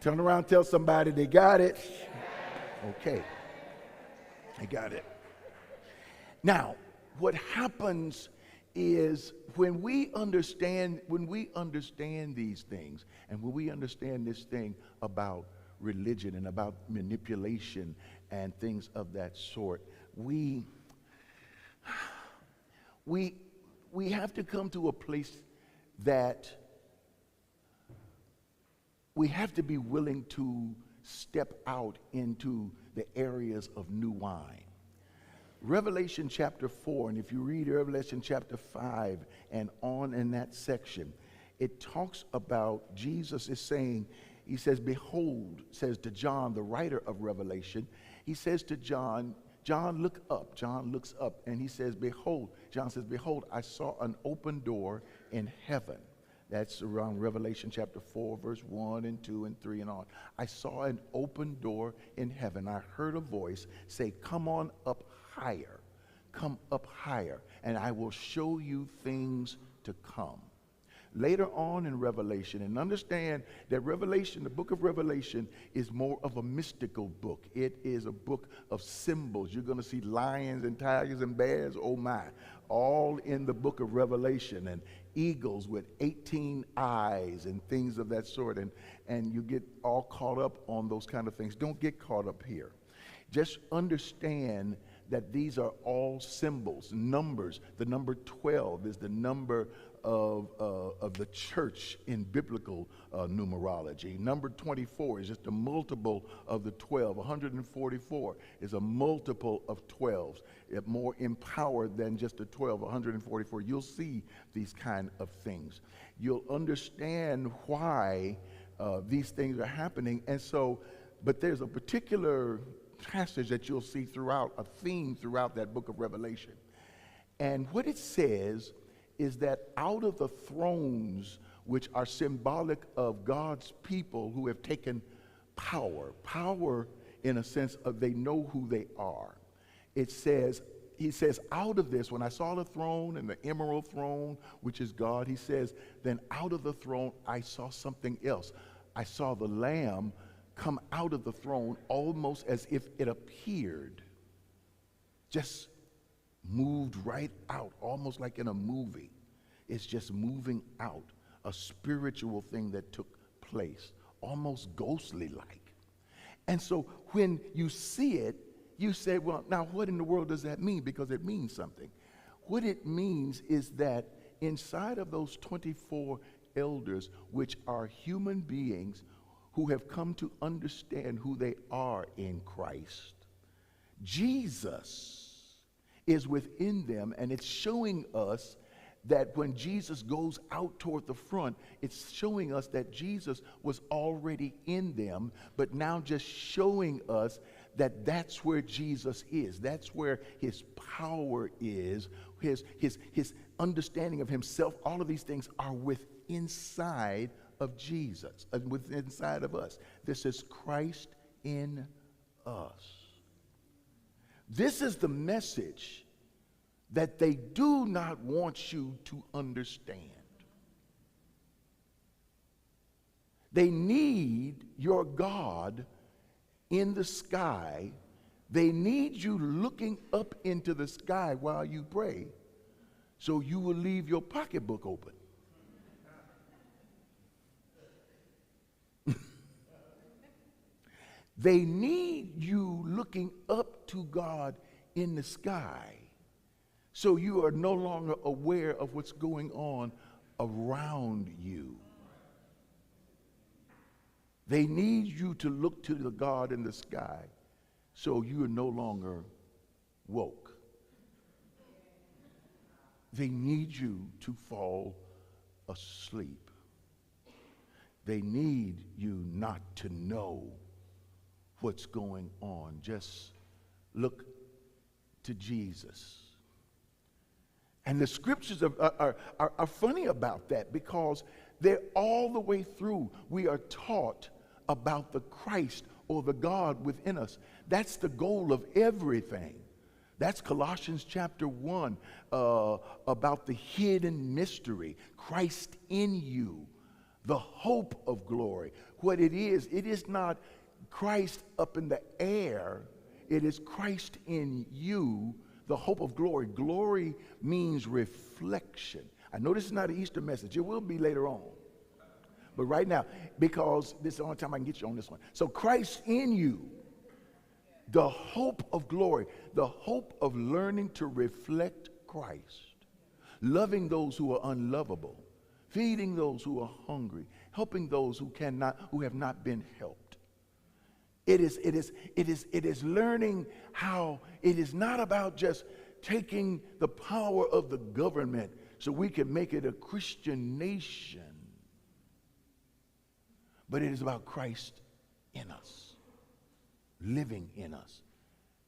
Turn around, tell somebody they got it. Okay, they got it. Now, what happens is when we understand these things, and when we understand this thing about religion and about manipulation and things of that sort, we have to come to a place that we have to be willing to step out into the areas of new wine. Revelation chapter 4, and if you read Revelation chapter 5 and on in that section, it talks about Jesus is saying, he says, behold, says to John, the writer of Revelation, he says to John, John, look up. John looks up and he says, behold, John says, behold, I saw an open door in heaven. That's around Revelation chapter 4, verse 1 and 2 and 3 and on. I saw an open door in heaven. I heard a voice say, come on up higher. Come up higher, and I will show you things to come. Later on in Revelation, and understand that Revelation, the book of Revelation, is more of a mystical book. It is a book of symbols. You're going to see lions and tigers and bears, oh my, all in the book of Revelation, and eagles with 18 eyes and things of that sort, and you get all caught up on those kind of things. Don't get caught up here. Just understand that these are all symbols, numbers. The number 12 is the number of the church in biblical numerology. Number 24 is just a multiple of the 12. 144 is a multiple of 12s. It more empowered than just a 12. 144. You'll see these kind of things. You'll understand why these things are happening. And so, but there's a particular passage that you'll see throughout, a theme throughout that book of Revelation. And what it says is that out of the thrones, which are symbolic of God's people who have taken power in a sense of they know who they are. It says, he says, out of this, when I saw the throne and the emerald throne, which is God, he says, then out of the throne I saw something else. I saw the Lamb come out of the throne almost as if it appeared, just moved right out, almost like in a movie. It's just moving out, a spiritual thing that took place, almost ghostly like. And so when you see it, you say, well, now what in the world does that mean? Because it means something. What it means is that inside of those 24 elders, which are human beings who have come to understand who they are in Christ, Jesus is within them, and it's showing us that when Jesus goes out toward the front, it's showing us that Jesus was already in them, but now just showing us that that's where Jesus is. That's where his power is, his understanding of himself. All of these things are inside of Jesus, within inside of us. This is Christ in us. This is the message that they do not want you to understand. They need your God in the sky. They need you looking up into the sky while you pray, so you will leave your pocketbook open. They need you looking up to God in the sky, so you are no longer aware of what's going on around you. They need you to look to the God in the sky, so you are no longer woke. They need you to fall asleep. They need you not to know what's going on. Just look to Jesus. And the scriptures are funny about that, because they're all the way through. We are taught about the Christ or the God within us. That's the goal of everything. That's Colossians chapter 1 about the hidden mystery, Christ in you, The hope of glory. What it is not Christ up in the air. It is Christ in you, the hope of glory. Glory means reflection. I know this is not an Easter message. It will be later on. But right now, because this is the only time I can get you on this one. So Christ in you, the hope of glory, the hope of learning to reflect Christ, loving those who are unlovable, feeding those who are hungry, helping those who have not been helped. It is learning how it is not about just taking the power of the government so we can make it a Christian nation, but it is about Christ in us, living in us.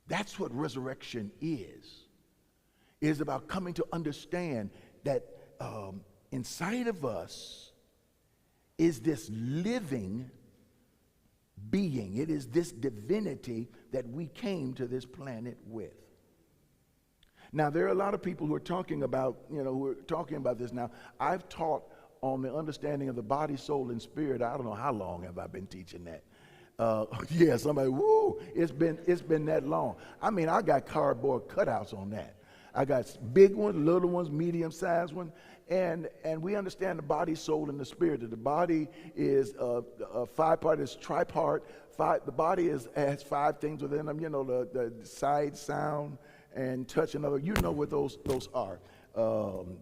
That's what resurrection is. It is about coming to understand that inside of us is this living being. It is this divinity that we came to this planet with. Now, there are a lot of people who are talking about, who are talking about this now. I've taught on the understanding of the body, soul, and spirit. I don't know how long have I been teaching that. Yeah, somebody, woo, it's been that long. I mean, I got cardboard cutouts on that. I got big ones, little ones, medium-sized ones, and we understand the body, soul, and the spirit. That the body is a five-part, it's tripart. The body has five things within them. The sight, sound, and touch, and other. You know what those are.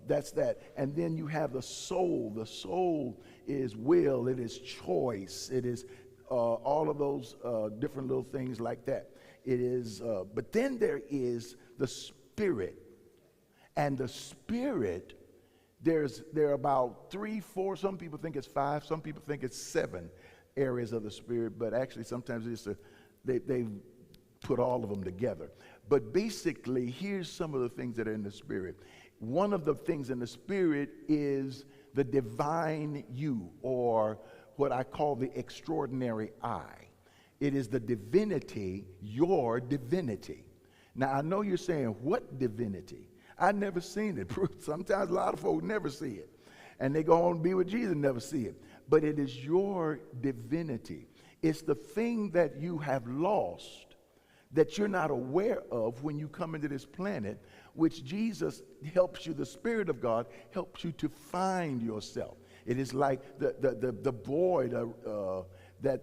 That's that. And then you have the soul. The soul is will. It is choice. It is all of those different little things like that. It is. But then there is the spirit. And the spirit, there are about 3, 4, some people think it's 5, some people think it's 7 areas of the spirit, but actually sometimes they put all of them together. But basically, here's some of the things that are in the spirit. One of the things in the spirit is the divine you, or what I call the extraordinary I. It is the divinity, your divinity. Now, I know you're saying, what divinity? I've never seen it. Sometimes a lot of folks never see it. And they go on to be with Jesus and never see it. But it is your divinity. It's the thing that you have lost that you're not aware of when you come into this planet, which Jesus helps you, the Spirit of God helps you to find yourself. It is like the boy that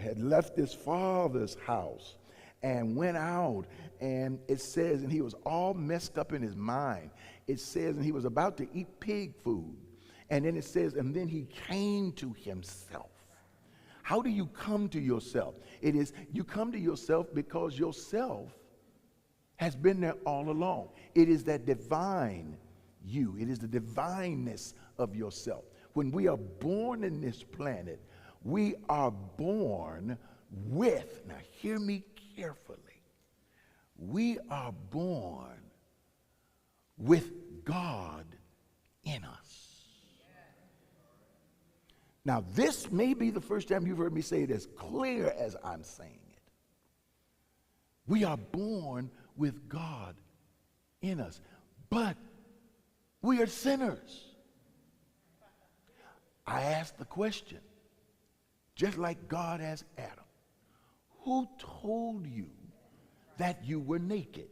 had left his father's house and went out, and it says, and he was all messed up in his mind. It says, and he was about to eat pig food. And then it says, and then he came to himself. How do you come to yourself? It is, you come to yourself because yourself has been there all along. It is that divine you. It is the divineness of yourself. When we are born in this planet, we are born with, now hear me carefully, we are born with God in us. Now, this may be the first time you've heard me say it as clear as I'm saying it. We are born with God in us, but we are sinners. I asked the question, just like God asked Adam, who told you that you were naked?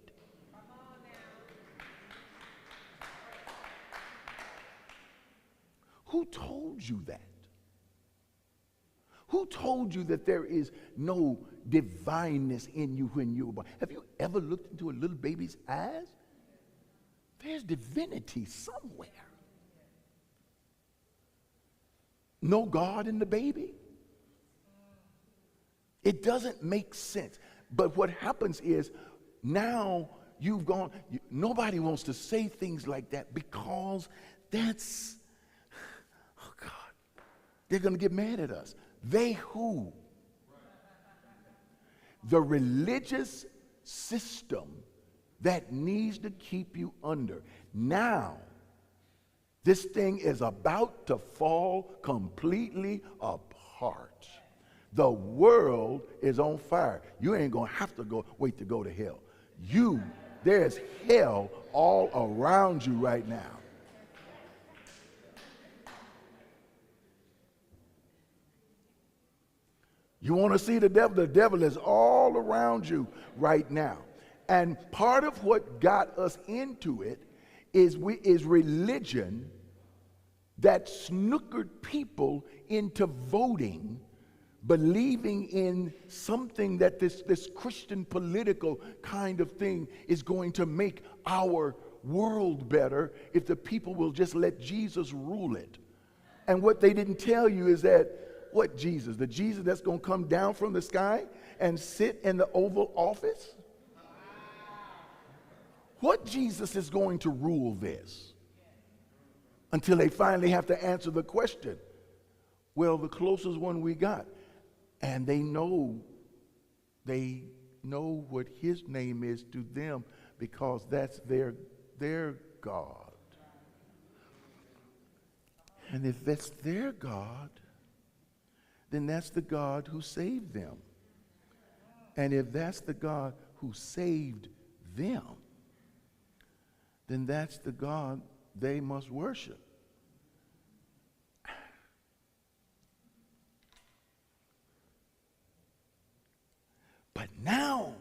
Who told you that? Who told you that there is no divineness in you when you were born? Have you ever looked into a little baby's eyes? There's divinity somewhere. No God in the baby? It doesn't make sense. But what happens is now you've gone, nobody wants to say things like that because that's, oh God, they're going to get mad at us. They who? The religious system that needs to keep you under. Now, this thing is about to fall completely apart. The world is on fire. You ain't going to have to wait to go to hell. There's hell all around you right now. You want to see the devil? The devil is all around you right now. And part of what got us into it is religion that snookered people into voting, believing in something that this Christian political kind of thing is going to make our world better if the people will just let Jesus rule it. And what they didn't tell you is that, what Jesus? The Jesus that's going to come down from the sky and sit in the Oval Office? What Jesus is going to rule this? Until they finally have to answer the question. Well, the closest one we got. And they know what his name is to them because that's their God. And if that's their God, then that's the God who saved them. And if that's the God who saved them, then that's the God they must worship. But now,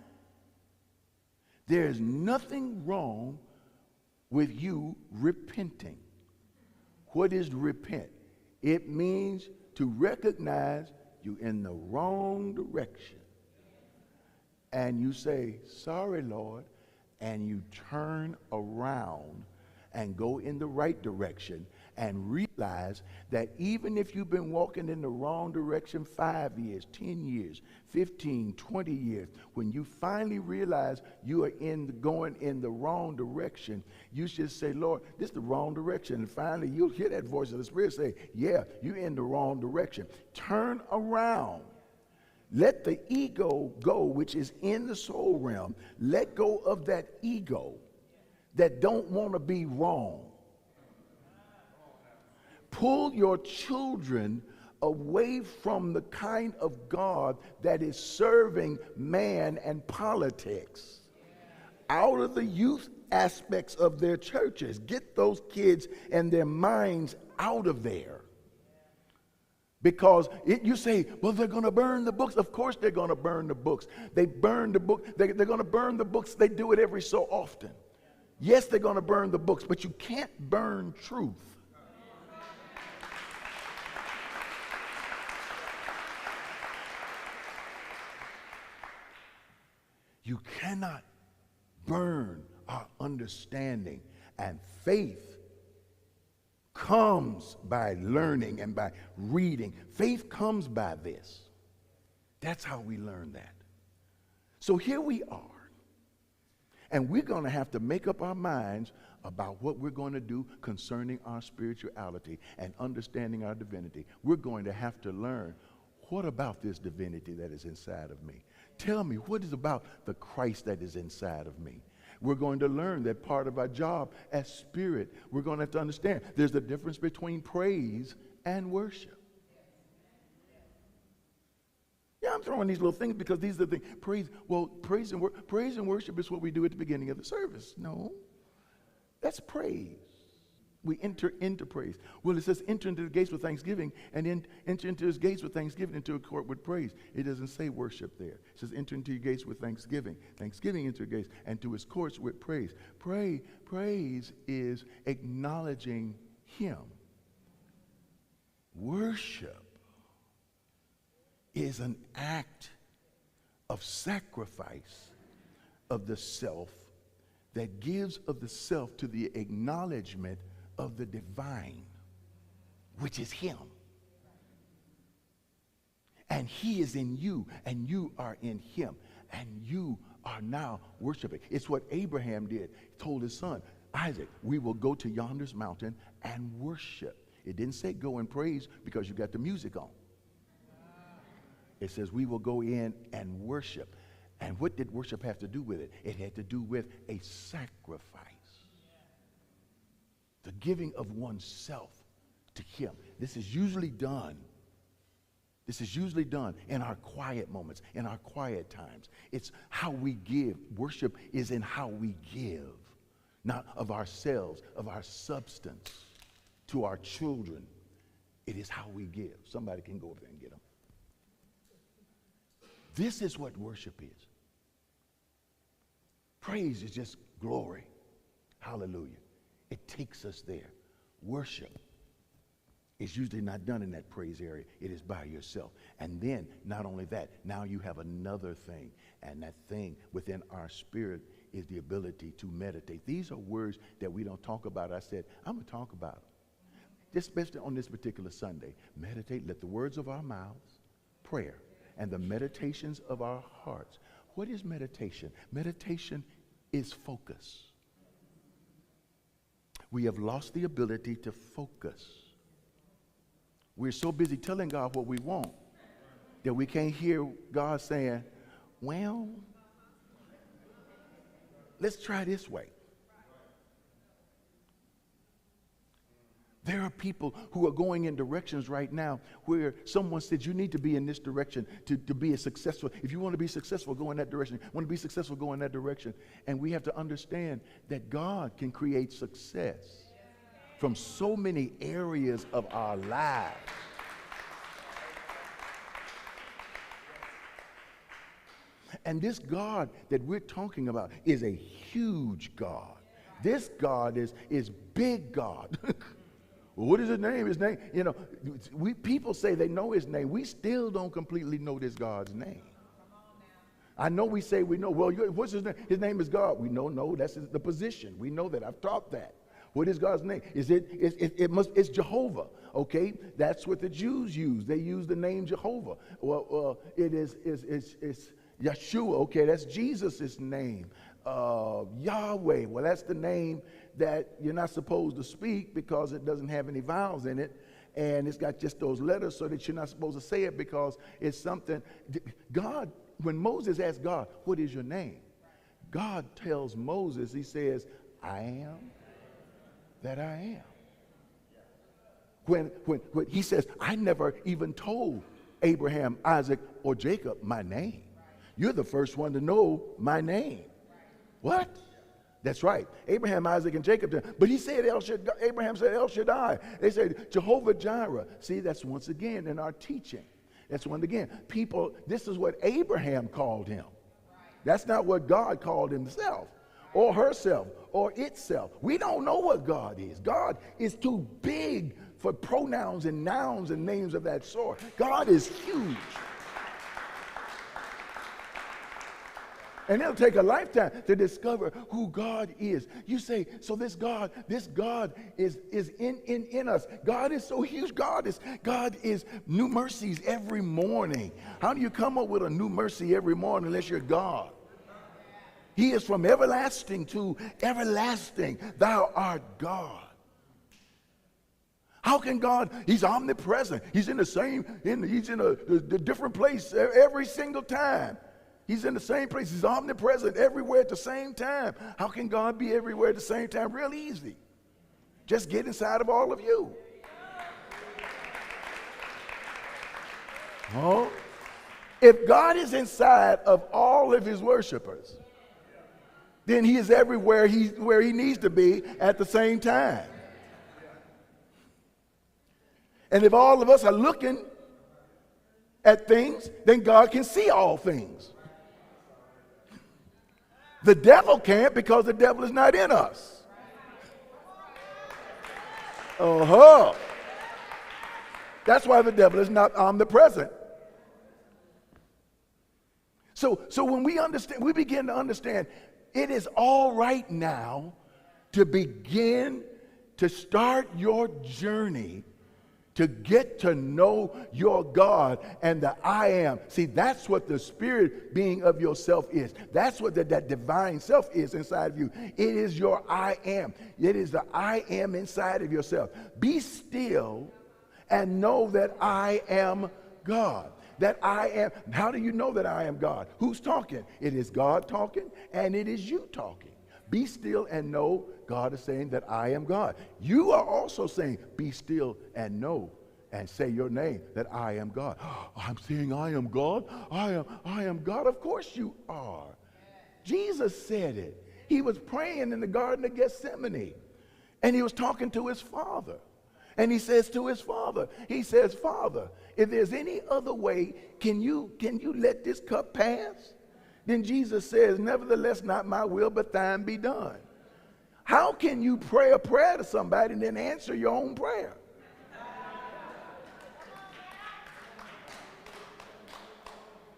there is nothing wrong with you repenting. What is repent? It means to recognize you're in the wrong direction. And you say, sorry, Lord, and you turn around and go in the right direction and realize that even if you've been walking in the wrong direction 5 years, 10 years, 15, 20 years, when you finally realize you are going in the wrong direction, you should say, Lord, this is the wrong direction. And finally you'll hear that voice of the Spirit say, yeah, you're in the wrong direction. Turn around. Let the ego go, which is in the soul realm. Let go of that ego that don't want to be wrong. Pull your children away from the kind of God that is serving man and politics. Out of the youth aspects of their churches. Get those kids and their minds out of there. Because you say, well, they're going to burn the books. Of course they're going to burn the books. They burn the book. They're going to burn the books. They do it every so often. Yes, they're going to burn the books, but you can't burn truth. You cannot burn our understanding, and faith comes by learning and by reading. Faith comes by this. That's how we learn that. So here we are, and we're going to have to make up our minds about what we're going to do concerning our spirituality and understanding our divinity. We're going to have to learn, what about this divinity that is inside of me? Tell me, what is about the Christ that is inside of me? We're going to learn that part of our job as spirit, we're going to have to understand there's a difference between praise and worship. Yeah, I'm throwing these little things because these are the things. Praise and worship is what we do at the beginning of the service. No, that's praise. We enter into praise. Well, it says enter into the gates with thanksgiving and then enter into his gates with thanksgiving, into a court with praise. It doesn't say worship there. It says enter into your gates with thanksgiving. Thanksgiving into your gates and to his courts with praise. Praise is acknowledging him. Worship is an act of sacrifice of the self that gives of the self to the acknowledgement of the divine, which is him. And he is in you, and you are in him, and you are now worshiping. It's what Abraham did. He told his son, Isaac, we will go to yonder's mountain and worship. It didn't say go and praise because you got the music on. It says we will go in and worship. And what did worship have to do with it? It had to do with a sacrifice. The giving of oneself to him. This is usually done in our quiet moments, in our quiet times. It's how we give. Worship is in how we give, not of ourselves, of our substance to our children. It is how we give. Somebody can go over there and get them. This is what worship is. Praise is just glory. Hallelujah. It takes us there. Worship is usually not done in that praise area. It is by yourself. And then, not only that, now you have another thing. And that thing within our spirit is the ability to meditate. These are words that we don't talk about. I said, I'm going to talk about them. Just especially on this particular Sunday. Meditate. Let the words of our mouths, prayer, and the meditations of our hearts. What is meditation? Meditation is focus. We have lost the ability to focus. We're so busy telling God what we want that we can't hear God saying, well, let's try this way. There are people who are going in directions right now where someone said you need to be in this direction to be a successful. If you want to be successful, go in that direction. Want to be successful, go in that direction. And we have to understand that God can create success from so many areas of our lives. And this God that we're talking about is a huge God. This God is big God. Well, what is his name? His name, you know, people say they know his name. We still don't completely know this God's name. I know we say we know. Well, what's his name? His name is God. We know, no, that's the position. We know that. I've taught that. What is God's name? It's Jehovah. Okay, that's what the Jews use. They use the name Jehovah. Well, it's Yeshua. Okay, that's Jesus' name. Yahweh. Well, that's the name that you're not supposed to speak because it doesn't have any vowels in it, and it's got just those letters, so that you're not supposed to say it because it's something. God, when Moses asked God, what is your name? God tells Moses, he says, I am that I am. When he says, I never even told Abraham, Isaac, or Jacob my name. You're the first one to know my name. What? That's right. Abraham, Isaac, and Jacob. But he said Abraham said El Shaddai. They said Jehovah Jireh. See, that's once again in our teaching. That's once again. People, this is what Abraham called him. That's not what God called himself or herself or itself. We don't know what God is. God is too big for pronouns and nouns and names of that sort. God is huge. And it'll take a lifetime to discover who God is. You say, so this God is in us. God is so huge. God is new mercies every morning. How do you come up with a new mercy every morning unless you're God? He is from everlasting to everlasting. Thou art God. How can God? He's omnipresent. He's in a different place every single time. He's in the same place. He's omnipresent everywhere at the same time. How can God be everywhere at the same time? Real easy. Just get inside of all of you. Oh, if God is inside of all of his worshipers, then he is everywhere where he needs to be at the same time. And if all of us are looking at things, then God can see all things. The devil can't because the devil is not in us. That's why the devil is not omnipresent. So when we begin to understand, it is all right now to begin to start your journey to get to know your God and the I am. See, that's what the spirit being of yourself is. That's what that divine self is inside of you. It is your I am. It is the I am inside of yourself. Be still and know that I am God. That I am. How do you know that I am God? Who's talking? It is God talking and it is you talking. Be still and know God is saying that I am God. You are also saying, be still and know and say your name, that I am God. Oh, I'm saying I am God. I am God. Of course you are. Jesus said it. He was praying in the Garden of Gethsemane and he was talking to his Father. And he says to his Father, he says, Father, If there's any other way, can you let this cup pass? Then Jesus says, nevertheless, not my will, but thine be done. How can you pray a prayer to somebody and then answer your own prayer?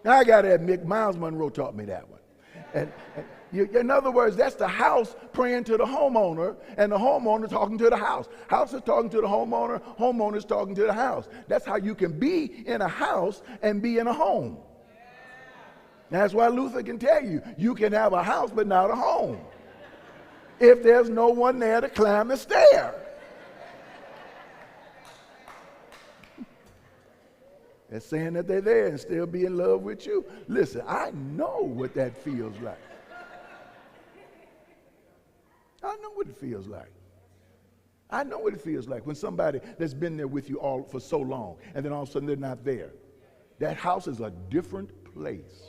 I got to admit, Miles Monroe taught me that one. In other words, that's the house praying to the homeowner, and the homeowner talking to the house. House is talking to the homeowner, homeowner is talking to the house. That's how you can be in a house and be in a home. That's why Luther can tell you, you can have a house but not a home if there's no one there to climb the stair. They're saying that they're there and still be in love with you. Listen, I know what that feels like. I know what it feels like. I know what it feels like when somebody that's been there with you all for so long and then all of a sudden they're not there. That house is a different place.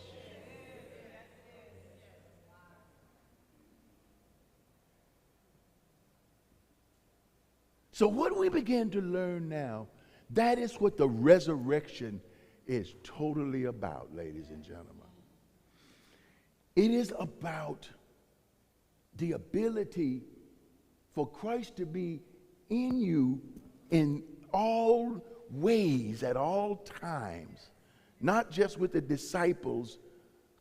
So what we begin to learn now, that is what the resurrection is totally about, ladies and gentlemen. It is about the ability for Christ to be in you in all ways at all times, not just with the disciples,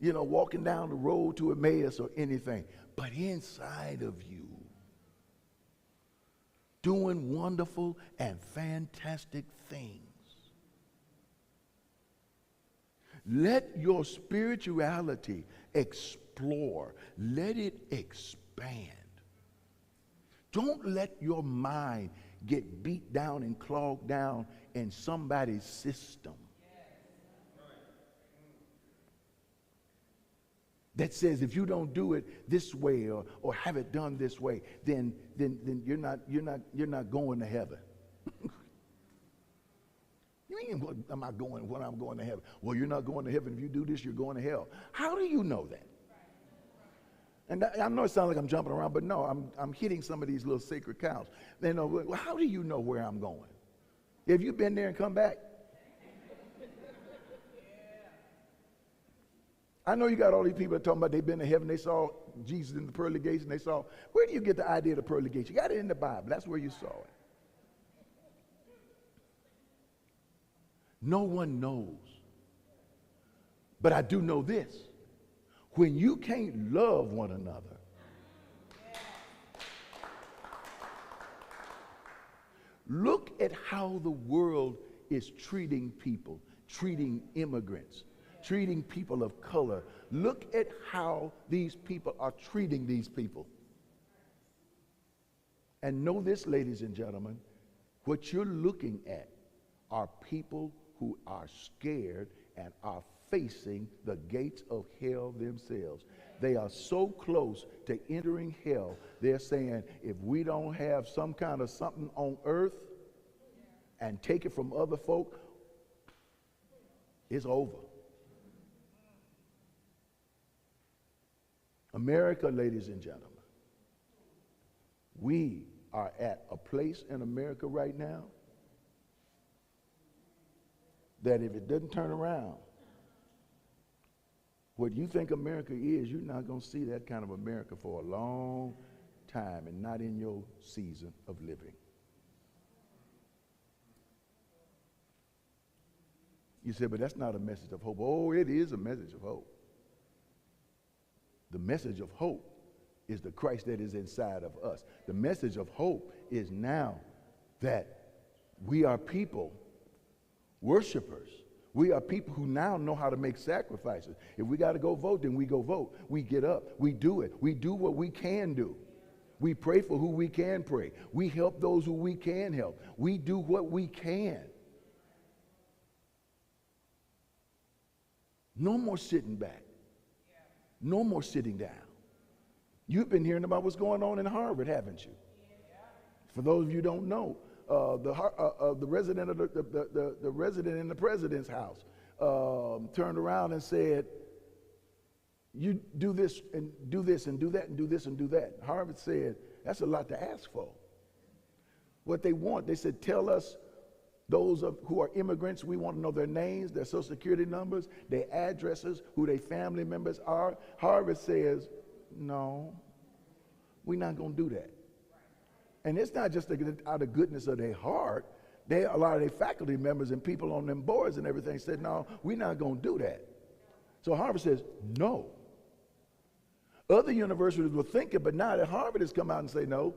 walking down the road to Emmaus or anything, but inside of you, doing wonderful and fantastic things. Let your spirituality explore. Let it expand. Don't let your mind get beat down and clogged down in somebody's system that says if you don't do it this way or have it done this way, then you're not going to heaven. You mean, what am I going when I'm going to heaven? Well, you're not going to heaven. If you do this, you're going to hell. How do you know that? And I know it sounds like I'm jumping around, but no, I'm hitting some of these little sacred cows. They know, well, how do you know where I'm going? Have you been there and come back? I know you got all these people that talking about they've been to heaven, they saw Jesus in the pearly gates, and they saw, where do you get the idea of the pearly gates? You got it in the Bible. That's where you saw it. No one knows. But I do know this. When you can't love one another, look at how the world is treating people, treating immigrants, treating people of color. Look at how these people are treating these people. And know this, ladies and gentlemen, what you're looking at are people who are scared and are facing the gates of hell themselves. They are so close to entering hell, they're saying, if we don't have some kind of something on earth and take it from other folk, it's over. America, ladies and gentlemen, we are at a place in America right now that if it doesn't turn around, what you think America is, you're not going to see that kind of America for a long time, and not in your season of living. You say, but that's not a message of hope. Oh, it is a message of hope. The message of hope is the Christ that is inside of us. The message of hope is now that we are people, worshipers. We are people who now know how to make sacrifices. If we got to go vote, then we go vote. We get up. We do it. We do what we can do. We pray for who we can pray. We help those who we can help. We do what we can. No more sitting back. No more sitting down. You've been hearing about what's going on in Harvard, haven't you? For those of you who don't know, the resident of the resident in the president's house turned around and said, "You do this and do this and do that and do this and do that." Harvard said, "That's a lot to ask for." What they want, they said, "Tell us Those who are immigrants, we want to know their names, their social security numbers, their addresses, who their family members are. Harvard says, no, we're not going to do that. And it's not just out of goodness of their heart. A lot of their faculty members and people on them boards and everything said, no, we're not going to do that. So Harvard says, no. Other universities will think it, but now that Harvard has come out and say no,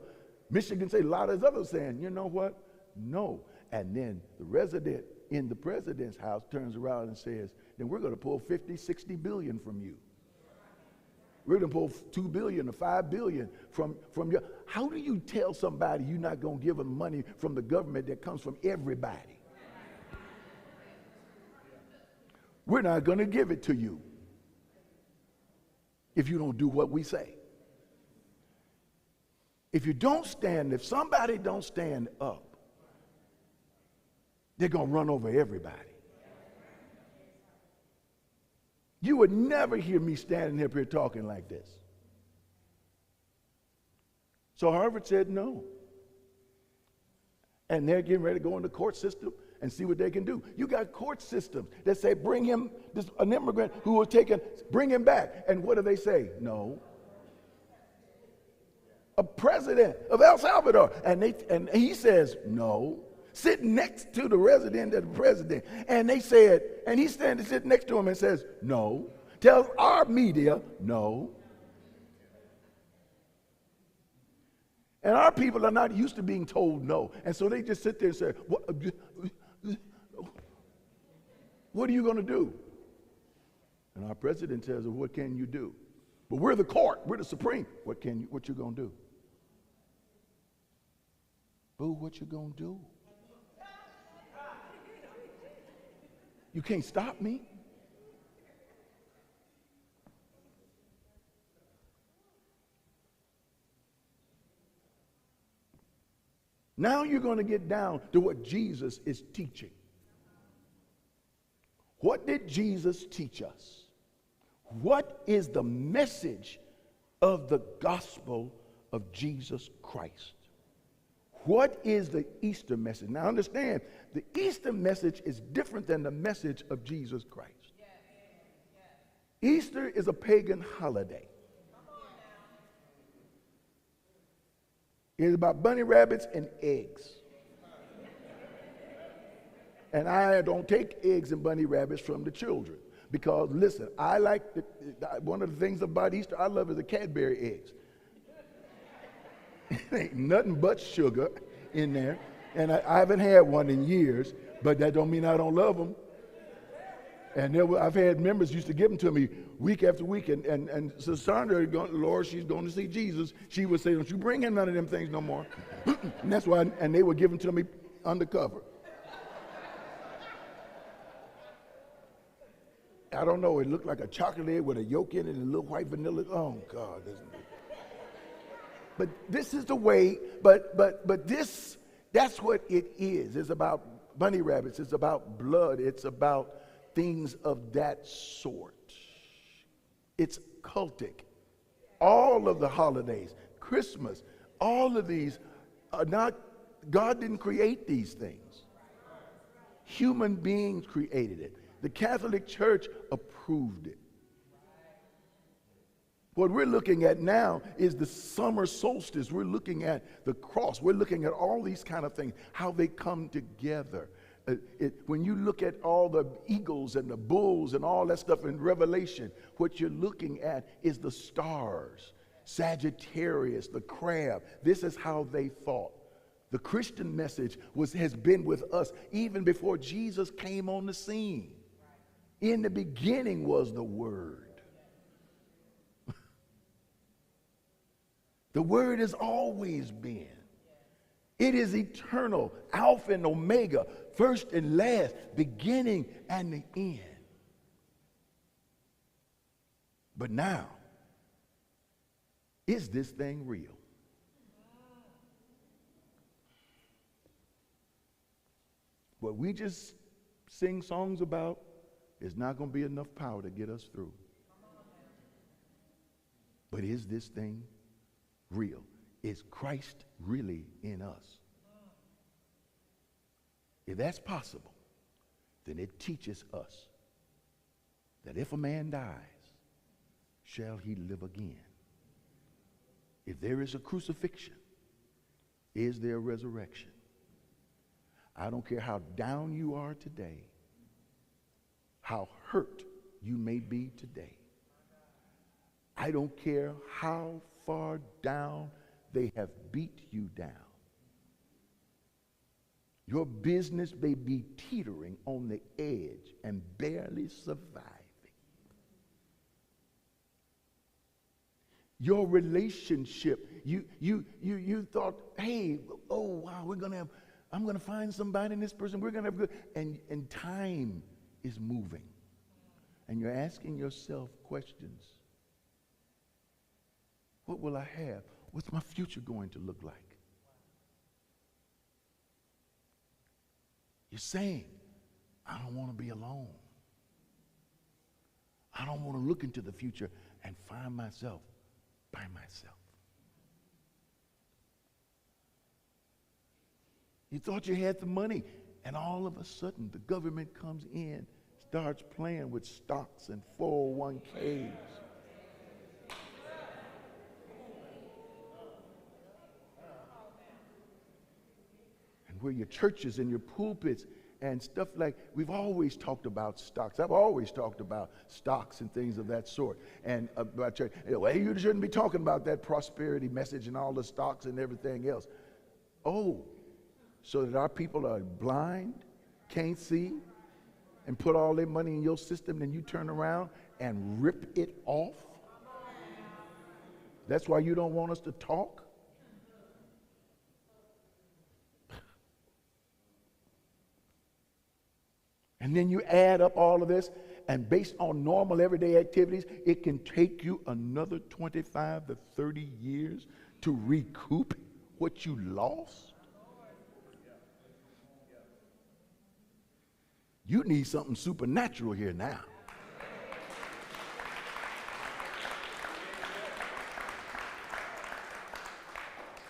Michigan say, a lot of others saying, you know what? No. And then the resident in the president's house turns around and says, then we're going to pull 50, 60 billion from you. We're going to pull 2 billion or 5 billion from your. How do you tell somebody you're not going to give them money from the government that comes from everybody? We're not going to give it to you if you don't do what we say. If somebody don't stand up, they're going to run over everybody. You would never hear me standing up here talking like this. So Harvard said no. And they're getting ready to go in the court system and see what they can do. You got court systems that say, bring him, an immigrant who was taken, bring him back. And what do they say? No. A president of El Salvador. And he says no. Sitting next to the resident of the president. And they said, and he's standing sitting next to him and says, no. Tells our media, no. And our people are not used to being told no. And so they just sit there and say, what are you going to do? And our president says, well, what can you do? But we're the court. We're the supreme. What you going to do? Boo, what you going to do? You can't stop me. Now you're going to get down to what Jesus is teaching. What did Jesus teach us? What is the message of the gospel of Jesus Christ? What is the Easter message? Now understand, the Easter message is different than the message of Jesus Christ. Easter is a pagan holiday. It's about bunny rabbits and eggs. And I don't take eggs and bunny rabbits from the children. Because listen, I like, one of the things about Easter I love is the Cadbury eggs. Ain't nothing but sugar in there. And I haven't had one in years, but that don't mean I don't love them. And I've had members used to give them to me week after week. And so Sandra, Lord, she's going to see Jesus. She would say, don't you bring in none of them things no more. And that's why, and they would give them to me undercover. I don't know, it looked like a chocolate egg with a yolk in it and a little white vanilla. Oh, God, isn't it? But this is the way, but this, that's what it is. It's about bunny rabbits. It's about blood. It's about things of that sort. It's cultic. All of the holidays, Christmas, all of these are not, God didn't create these things. Human beings created it. The Catholic Church approved it. What we're looking at now is the summer solstice. We're looking at the cross. We're looking at all these kind of things, how they come together. When you look at all the eagles and the bulls and all that stuff in Revelation, what you're looking at is the stars, Sagittarius, the crab. This is how they thought. The Christian message has been with us even before Jesus came on the scene. In the beginning was the Word. The Word has always been. It is eternal, Alpha and Omega, first and last, beginning and the end. But now, is this thing real? What we just sing songs about is not going to be enough power to get us through. But is this thing real? Is Christ really in us? If that's possible, then it teaches us that if a man dies, shall he live again? If there is a crucifixion, is there a resurrection? I don't care how down you are today, how hurt you may be today. I don't care how far down they have beat you down. Your business may be teetering on the edge and barely surviving. Your relationship, you thought, hey, oh wow, I'm gonna find somebody in this person, we're gonna have good, and time is moving. And you're asking yourself questions. What will I have? What's my future going to look like? You're saying, I don't want to be alone. I don't want to look into the future and find myself by myself. You thought you had the money, and all of a sudden the government comes in, starts playing with stocks and 401ks. And where your churches and your pulpits and stuff like, we've always talked about stocks. I've always talked about stocks and things of that sort. And about church, well, you shouldn't be talking about that prosperity message and all the stocks and everything else. Oh, so that our people are blind, can't see, and put all their money in your system, then you turn around and rip it off? That's why you don't want us to talk? And then you add up all of this, and based on normal everyday activities, it can take you another 25 to 30 years to recoup what you lost. You need something supernatural here now.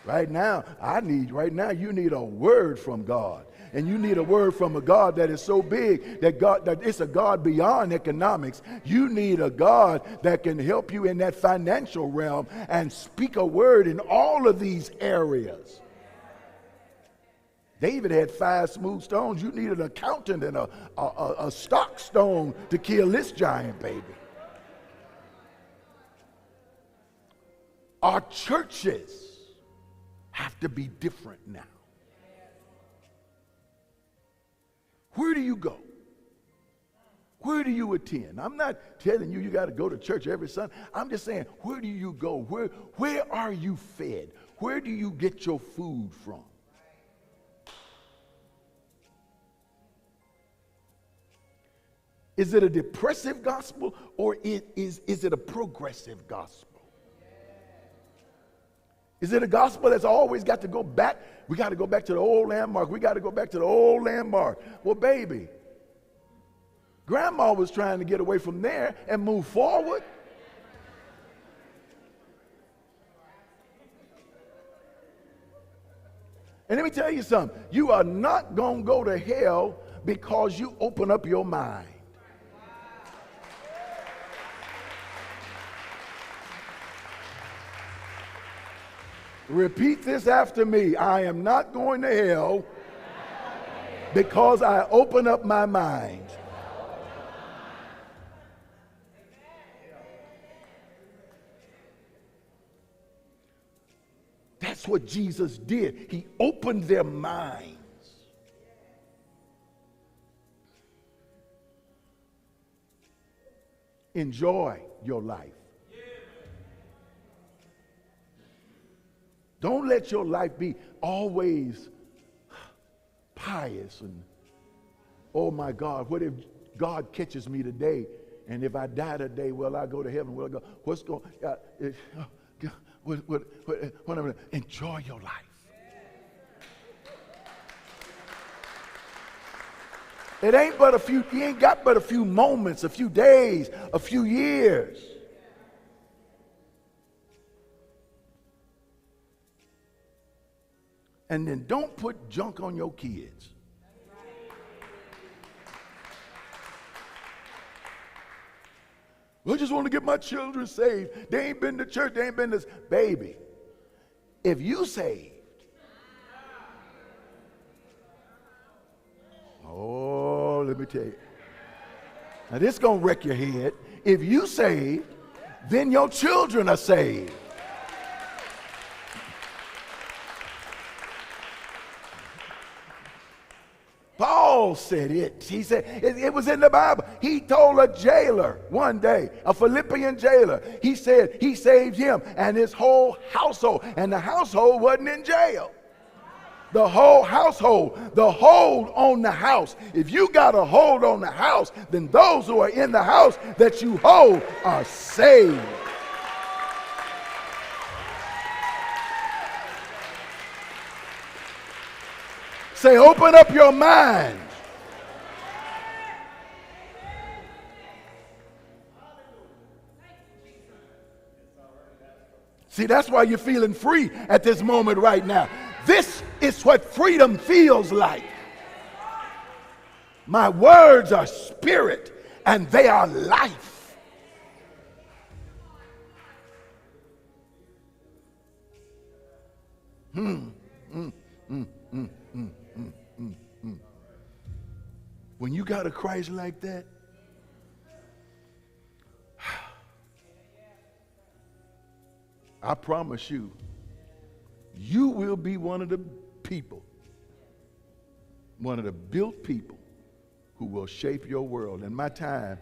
Right now, you need a word from God. And you need a word from a God that is so big that it's a God beyond economics. You need a God that can help you in that financial realm and speak a word in all of these areas. David had 5 smooth stones. You need an accountant and a stock stone to kill this giant, baby. Our churches have to be different now. Where do you go? Where do you attend? I'm not telling you got to go to church every Sunday. I'm just saying, where do you go? Where are you fed? Where do you get your food from? Is it a depressive gospel, or is it a progressive gospel? Is it a gospel that's always got to go back? We got to go back to the old landmark. We got to go back to the old landmark. Well, baby, Grandma was trying to get away from there and move forward. And let me tell you something. You are not going to go to hell because you open up your mind. Repeat this after me. I am not going to hell because I open up my mind. That's what Jesus did. He opened their minds. Enjoy your life. Don't let your life be always pious and, oh my God, what if God catches me today, and if I die today, will I go to heaven? Will I go? What's going? Whatever. Enjoy your life. It ain't but a few. You ain't got but a few moments, a few days, a few years. And then don't put junk on your kids. I just want to get my children saved. They ain't been to church. They ain't been to... Baby, if you saved, oh, let me tell you. Now this going to wreck your head. If you saved, then your children are saved. Paul said it. He said it was in the Bible. He told a jailer one day, a Philippian jailer, he said he saved him and his whole household. And the household wasn't in jail. The whole household, the hold on the house. If you got a hold on the house, then those who are in the house that you hold are saved. Say, open up your mind. See, that's why you're feeling free at this moment right now. This is what freedom feels like. My words are spirit and they are life. When you got a Christ like that, I promise you, you will be one of the people, one of the built people who will shape your world. And my time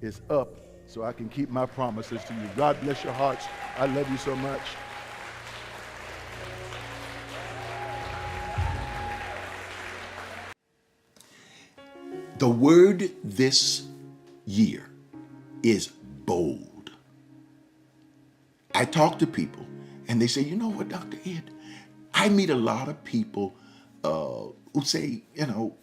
is up so I can keep my promises to you. God bless your hearts. I love you so much. The word this year is bold. I talk to people and they say, you know what, Dr. Ed, I meet a lot of people who say, you know,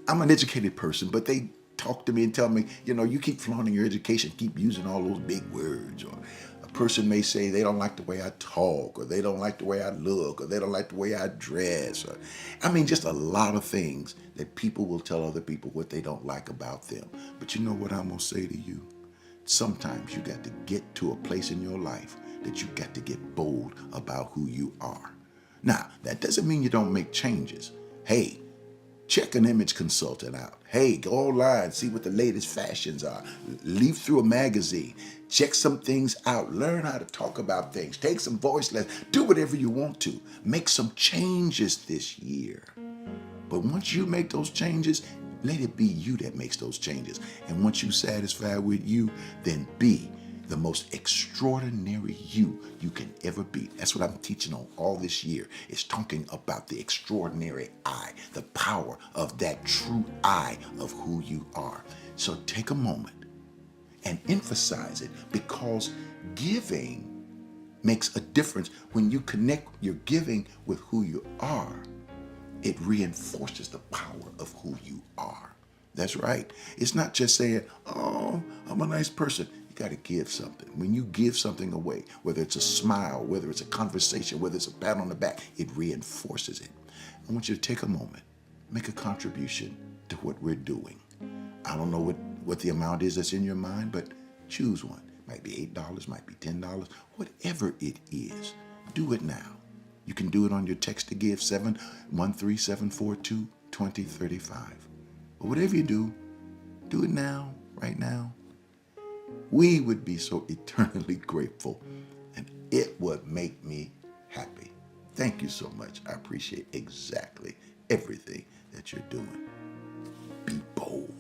I'm an educated person, but they talk to me and tell me, you know, you keep flaunting your education, keep using all those big words. Or a person may say they don't like the way I talk, or they don't like the way I look, or they don't like the way I dress. Or, I mean, just a lot of things that people will tell other people what they don't like about them. But you know what I'm going to say to you? Sometimes you got to get to a place in your life that you got to get bold about who you are. Now, that doesn't mean you don't make changes. Hey, check an image consultant out. Hey, go online, see what the latest fashions are. Leaf through a magazine. Check some things out. Learn how to talk about things. Take some voice lessons. Do whatever you want to. Make some changes this year. But once you make those changes, let it be you that makes those changes. And once you're satisfied with you, then be the most extraordinary you can ever be. That's what I'm teaching on all this year. It's talking about the extraordinary I, the power of that true I of who you are. So take a moment and emphasize it, because giving makes a difference. When you connect your giving with who you are, it reinforces the power of who you are. That's right. It's not just saying, oh, I'm a nice person. You got to give something. When you give something away, whether it's a smile, whether it's a conversation, whether it's a pat on the back, it reinforces it. I want you to take a moment, make a contribution to what we're doing. I don't know what the amount is that's in your mind, but choose one. Might be $8, might be $10, whatever it is. Do it now. You can do it on your text to give 713-742-2035. But whatever you do it now, right now. We would be so eternally grateful, and it would make me happy. Thank you so much. I appreciate exactly everything that you're doing. Be bold.